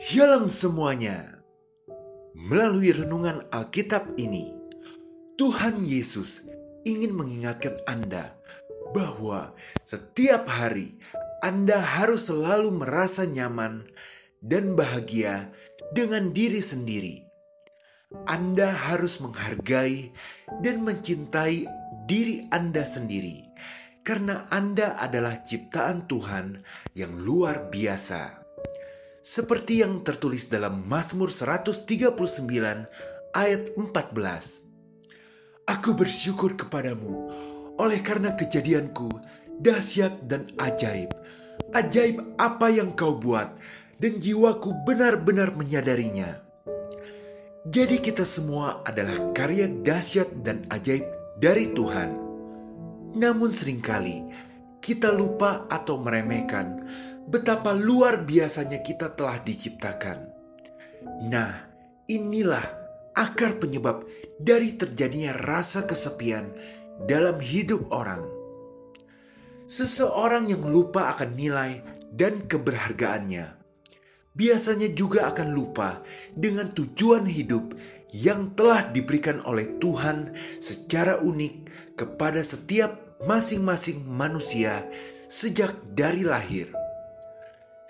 Shalom semuanya. Melalui renungan Alkitab ini, Tuhan Yesus ingin mengingatkan Anda bahwa setiap hari Anda harus selalu merasa nyaman dan bahagia dengan diri sendiri. Anda harus menghargai dan mencintai diri Anda sendiri, karena Anda adalah ciptaan Tuhan yang luar biasa. Seperti yang tertulis dalam Mazmur 139 ayat 14. Aku bersyukur kepadamu oleh karena kejadianku dahsyat dan ajaib. Ajaib apa yang kau buat dan jiwaku benar-benar menyadarinya. Jadi kita semua adalah karya dahsyat dan ajaib dari Tuhan. Namun seringkali kita lupa atau meremehkan betapa luar biasanya kita telah diciptakan. Nah, inilah akar penyebab dari terjadinya rasa kesepian dalam hidup orang. Seseorang yang lupa akan nilai dan keberhargaannya, biasanya juga akan lupa dengan tujuan hidup yang telah diberikan oleh Tuhan secara unik kepada setiap masing-masing manusia sejak dari lahir.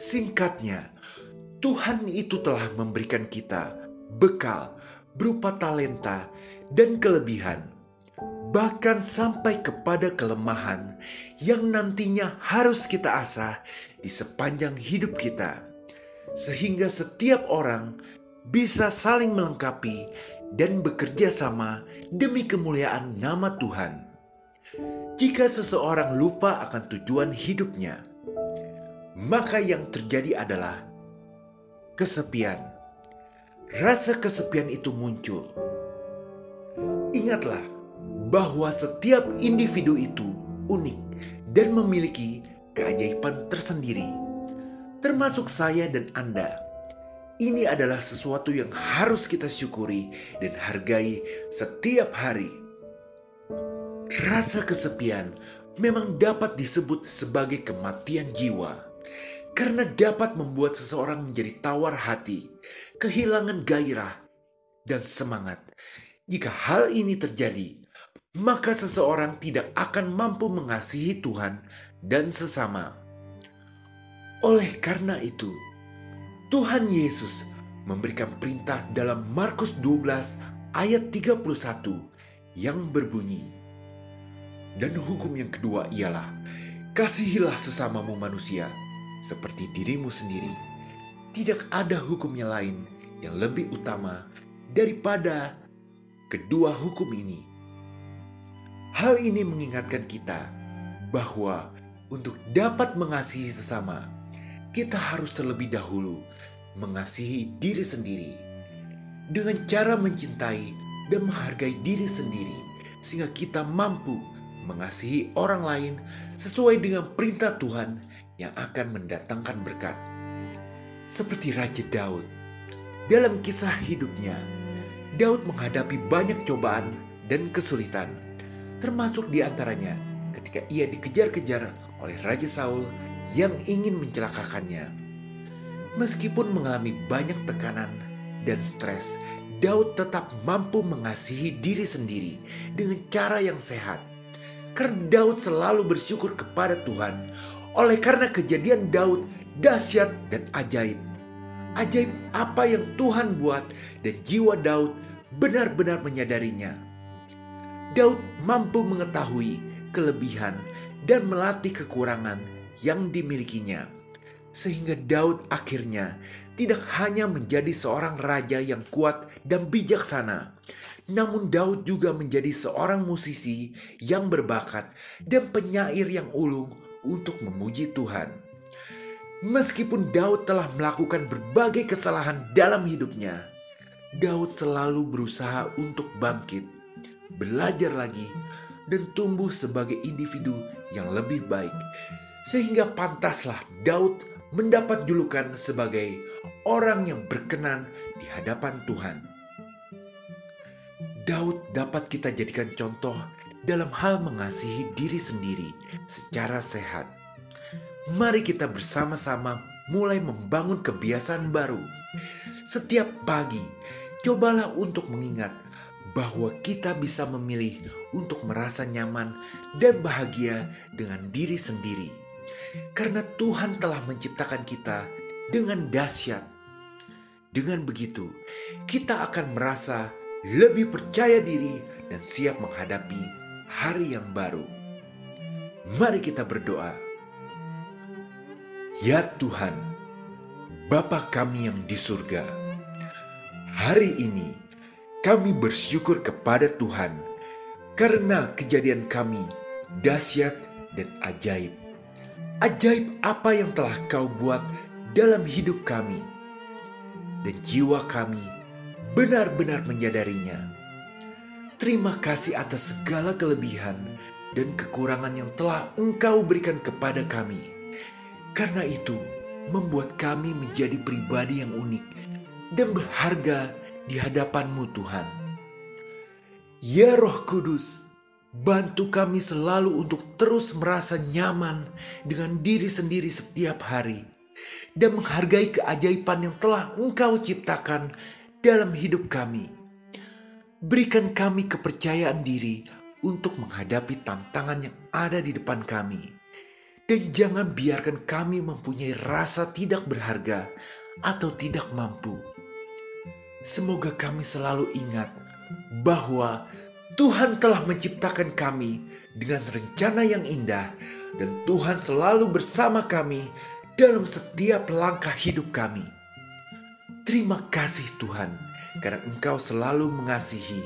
Singkatnya, Tuhan itu telah memberikan kita bekal berupa talenta dan kelebihan, bahkan sampai kepada kelemahan yang nantinya harus kita asah di sepanjang hidup kita, sehingga setiap orang bisa saling melengkapi dan bekerja sama demi kemuliaan nama Tuhan. Jika seseorang lupa akan tujuan hidupnya, maka yang terjadi adalah kesepian. Rasa kesepian itu muncul. Ingatlah bahwa setiap individu itu unik dan memiliki keajaiban tersendiri, termasuk saya dan Anda. Ini adalah sesuatu yang harus kita syukuri dan hargai setiap hari. Rasa kesepian memang dapat disebut sebagai kematian jiwa, karena dapat membuat seseorang menjadi tawar hati, kehilangan gairah dan semangat. Jika hal ini terjadi, maka seseorang tidak akan mampu mengasihi Tuhan dan sesama. Oleh karena itu, Tuhan Yesus memberikan perintah dalam Markus 12 ayat 31 yang berbunyi, dan hukum yang kedua ialah, kasihilah sesamamu manusia seperti dirimu sendiri. Tidak ada hukum yang lain yang lebih utama daripada kedua hukum ini. Hal ini mengingatkan kita bahwa untuk dapat mengasihi sesama, kita harus terlebih dahulu mengasihi diri sendiri dengan cara mencintai dan menghargai diri sendiri, sehingga kita mampu mengasihi orang lain sesuai dengan perintah Tuhan yang akan mendatangkan berkat. Seperti Raja Daud, dalam kisah hidupnya, Daud menghadapi banyak cobaan dan kesulitan, termasuk diantaranya ketika ia dikejar-kejar oleh Raja Saul yang ingin mencelakakannya. Meskipun mengalami banyak tekanan dan stres, Daud tetap mampu mengasihi diri sendiri dengan cara yang sehat, karena Daud selalu bersyukur kepada Tuhan. Oleh karena kejadian Daud dahsyat dan ajaib. Ajaib apa yang Tuhan buat dan jiwa Daud benar-benar menyadarinya. Daud mampu mengetahui kelebihan dan melatih kekurangan yang dimilikinya, sehingga Daud akhirnya tidak hanya menjadi seorang raja yang kuat dan bijaksana, namun Daud juga menjadi seorang musisi yang berbakat dan penyair yang ulung untuk memuji Tuhan. Meskipun Daud telah melakukan berbagai kesalahan dalam hidupnya, Daud selalu berusaha untuk bangkit, belajar lagi, dan tumbuh sebagai individu yang lebih baik. Sehingga pantaslah Daud mendapat julukan sebagai orang yang berkenan di hadapan Tuhan. Daud dapat kita jadikan contoh dalam hal mengasihi diri sendiri secara sehat. Mari kita bersama-sama mulai membangun kebiasaan baru. Setiap pagi, cobalah untuk mengingat bahwa kita bisa memilih untuk merasa nyaman dan bahagia dengan diri sendiri. Karena Tuhan telah menciptakan kita dengan dahsyat. Dengan begitu, kita akan merasa lebih percaya diri dan siap menghadapi hari yang baru. Mari kita berdoa. Ya Tuhan, Bapa kami yang di surga, hari ini kami bersyukur kepada Tuhan karena kejadian kami dahsyat dan ajaib. Ajaib apa yang telah Kau buat dalam hidup kami. Dan jiwa kami benar-benar menyadarinya. Terima kasih atas segala kelebihan dan kekurangan yang telah Engkau berikan kepada kami. Karena itu, membuat kami menjadi pribadi yang unik dan berharga di hadapan-Mu Tuhan. Ya Roh Kudus, bantu kami selalu untuk terus merasa nyaman dengan diri sendiri setiap hari dan menghargai keajaiban yang telah Engkau ciptakan dalam hidup kami. Berikan kami kepercayaan diri untuk menghadapi tantangan yang ada di depan kami. Dan jangan biarkan kami mempunyai rasa tidak berharga atau tidak mampu. Semoga kami selalu ingat bahwa Tuhan telah menciptakan kami dengan rencana yang indah dan Tuhan selalu bersama kami dalam setiap langkah hidup kami. Terima kasih Tuhan, karena Engkau selalu mengasihi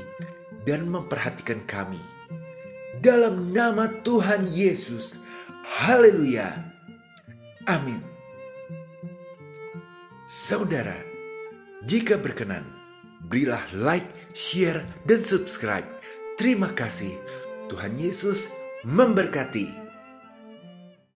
dan memperhatikan kami. Dalam nama Tuhan Yesus, haleluya, amin. Saudara, jika berkenan, berilah like, share, dan subscribe. Terima kasih. Tuhan Yesus memberkati.